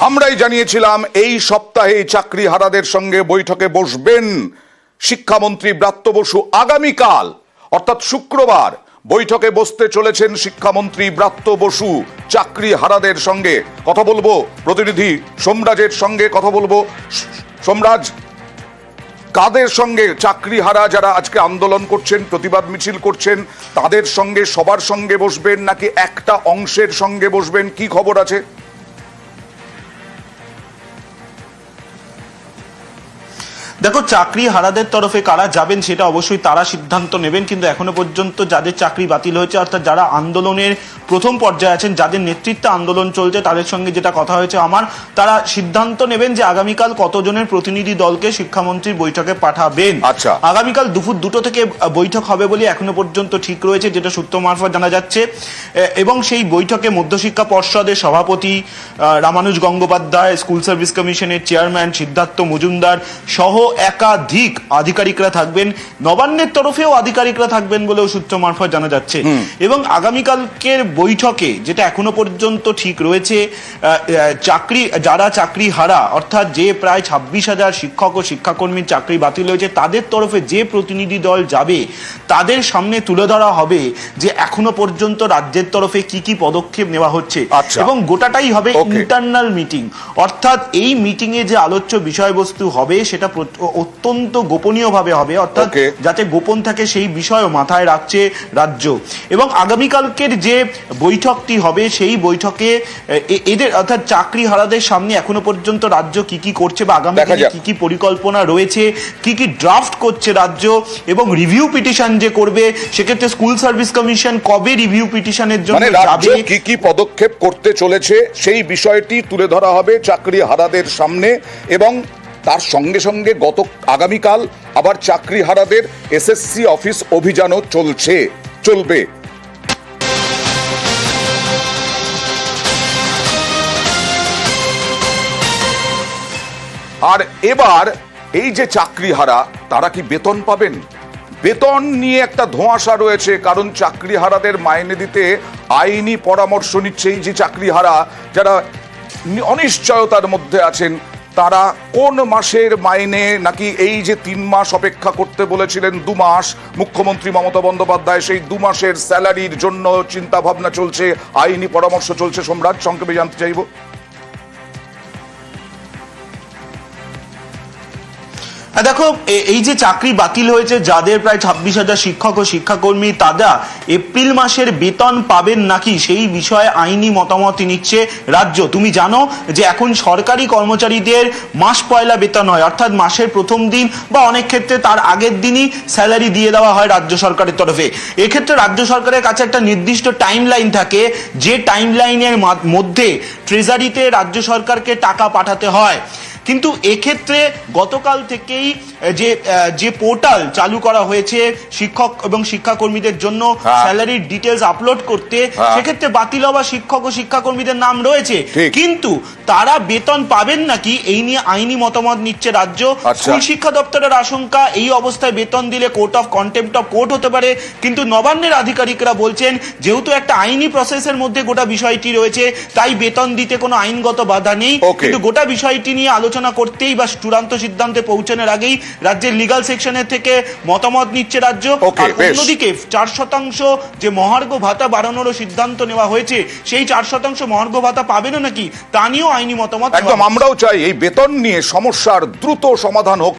আমরাই জানিয়েছিলাম এই সপ্তাহে চাকরিহারাদের সঙ্গে বৈঠকে বসবেন শিক্ষামন্ত্রী ব্রাত্য বসু। আগামীকাল অর্থাৎ শুক্রবার বৈঠকে বসতে চলেছেন শিক্ষামন্ত্রী ব্রাত্য বসু। চাকরিহারাদের সঙ্গে কথা বলবো, প্রতিনিধি সোমরাজের সঙ্গে কথা বলবো। সোমরাজ, কাদের সঙ্গে চাকরিহারা যারা আজকে আন্দোলন করছেন, প্রতিবাদ মিছিল করছেন, তাদের সঙ্গে সবার সঙ্গে বসবেন নাকি একটা অংশের সঙ্গে বসবেন, কি খবর আছে? দেখো, চাকরি হারাদের তরফে কারা যাবেন সেটা অবশ্যই তারা সিদ্ধান্ত নেবেন, কিন্তু এখনো পর্যন্ত যাদের চাকরি বাতিল হয়েছে অর্থাৎ যারা আন্দোলনের প্রথম পর্যায়ে আছেন, যাদের নেতৃত্বে আন্দোলন চলছে, তাদের সঙ্গে যেটা কথা হয়েছে আমার, তারা সিদ্ধান্ত নেবেন যে আগামীকাল কতজনের প্রতিনিধি দলকে শিক্ষামন্ত্রীর বৈঠকে পাঠাবেন। আচ্ছা, আগামীকাল দুপুর 2টো থেকে বৈঠক হবে বলে এখনো পর্যন্ত ঠিক রয়েছে, যেটা সূত্র মারফত জানা যাচ্ছে। এবং সেই বৈঠকে মধ্যশিক্ষা পর্ষদের সভাপতি রামানুজ গঙ্গোপাধ্যায়, স্কুল সার্ভিস কমিশনের চেয়ারম্যান সিদ্ধার্থ মজুমদার সহ একাধিক আধিকারিকরা থাকবেন। নবান্নের তরফেও আধিকারিকরা থাকবেন বলেও সূত্র মারফত জানা যাচ্ছে। এবং আগামীকালকের বৈঠকে যেটা এখনো পর্যন্ত ঠিক রয়েছে, যারা চাকরি হারা অর্থাৎ যে প্রায় 26,000 শিক্ষক ও শিক্ষাকর্মীর চাকরি বাতিল হয়েছে, তাদের তরফে যে প্রতিনিধি দল যাবে তাদের সামনে তুলে ধরা হবে যে এখনো পর্যন্ত রাজ্যের তরফে কি কি পদক্ষেপ নেওয়া হচ্ছে। এবং গোটাটাই হবে ইন্টারনাল মিটিং, অর্থাৎ এই মিটিং এ যে আলোচ্য বিষয়বস্তু হবে সেটা অত্যন্ত গোপনীয় ভাবে হবে, অর্থাৎ যাতে গোপন থাকে সেই বিষয়ও মাথায় রাখছে রাজ্য। এবং আগামীকালকের যে বৈঠকটি হবে সেই বৈঠকে এদের অর্থাৎ চাকরি হারাদের সামনে এখনো পর্যন্ত রাজ্য কি কি করছে বা আগামী দিনে কি কি পরিকল্পনা রয়েছে, কি কি ড্রাফট করছে রাজ্য, এবং রিভিউ পিটিশন যে করবে সেক্ষেত্রে স্কুল সার্ভিস কমিশন কবে রিভিউ পিটিশনের জন্য যাবে, কি কি পদক্ষেপ করতে চলেছে সেই বিষয়টি তুলে ধরা হবে চাকরি হারাদের সামনে। এবং তার সঙ্গে সঙ্গে আগামীকাল আবার চাকরি হারাদের এসএসসি অফিস অভিযানও চলবে। আর এবার এই যে চাকরিহারা, তারা কি বেতন পাবেন? বেতন নিয়ে একটা ধোঁয়াশা রয়েছে, কারণ চাকরিহারাদের মাইনে দিতে আইনি পরামর্শ নিচ্ছে এই যে চাকরিহারা যারা অনিশ্চয়তার মধ্যে আছেন, তারা কোন মাসের মাইনে, নাকি এই যে 3 মাস অপেক্ষা করতে বলেছিলেন 2 মাস মুখ্যমন্ত্রী মমতা বন্দ্যোপাধ্যায়, সেই 2 মাসের স্যালারির জন্য চিন্তা ভাবনা চলছে, আইনি পরামর্শ চলছে। সম্রাট, সংক্ষেপে জানতে চাইব। দেখো, এই যে চাকরি বাতিল হয়েছে যাদের প্রায় 26,000 শিক্ষক ও শিক্ষাকর্মী, তারা এপ্রিল মাসের বেতন পাবেন নাকি সেই বিষয়ে আইনি মতামত নিচ্ছে রাজ্য। তুমি জানো যে এখন সরকারি কর্মচারীদের মাস পয়লা বেতন হয়, অর্থাৎ মাসের প্রথম দিন বা অনেক ক্ষেত্রে তার আগের দিনই স্যালারি দিয়ে দেওয়া হয় রাজ্য সরকারের তরফে। এক্ষেত্রে রাজ্য সরকারের কাছে একটা নির্দিষ্ট টাইম লাইন থাকে, যে টাইম লাইনের মধ্যে ট্রেজারিতে রাজ্য সরকারকে টাকা পাঠাতে হয়। কিন্তু এক্ষেত্রে গতকাল থেকেই যে পোর্টাল চালু করা হয়েছে শিক্ষক এবং শিক্ষাকর্মীদের জন্য স্যালারির ডিটেলস আপলোড করতে, সেক্ষেত্রে বাতিল হওয়া শিক্ষক ও শিক্ষাকর্মীদের নাম রয়েছে, কিন্তু তারা বেতন পাবেন নাকি এই নিয়ে আইনি মতামত নিচ্ছে রাজ্য। স্কুল শিক্ষা দপ্তরের আশঙ্কা, এই অবস্থায় বেতন দিলে court of contempt of court হতে পারে। কিন্তু নবান্নের আধিকারিকরা বলছেন যেহেতু একটা আইনি প্রসেসের মধ্যে গোটা বিষয়টি রয়েছে, তাই বেতন দিতে কোনো আইনগত বাধা নেই। কিন্তু গোটা বিষয়টি নিয়ে আলোচনা করতেই বা চূড়ান্ত সিদ্ধান্তে পৌঁছানোর আগেই রাজ্যের লিগাল সেকশনের থেকে মতামত নিচ্ছে রাজ্য। আর অন্যদিকে 4% যে মহার্ঘ ভাতা বাড়ানোরও সিদ্ধান্ত নেওয়া হয়েছে, সেই 4% মহার্ঘ ভাতা পাবেন নাকি তা নিয়েও আইনি মতামত। একদম আমরাও চাই এই বেতন নিয়ে সমস্যার দ্রুত সমাধান হোক।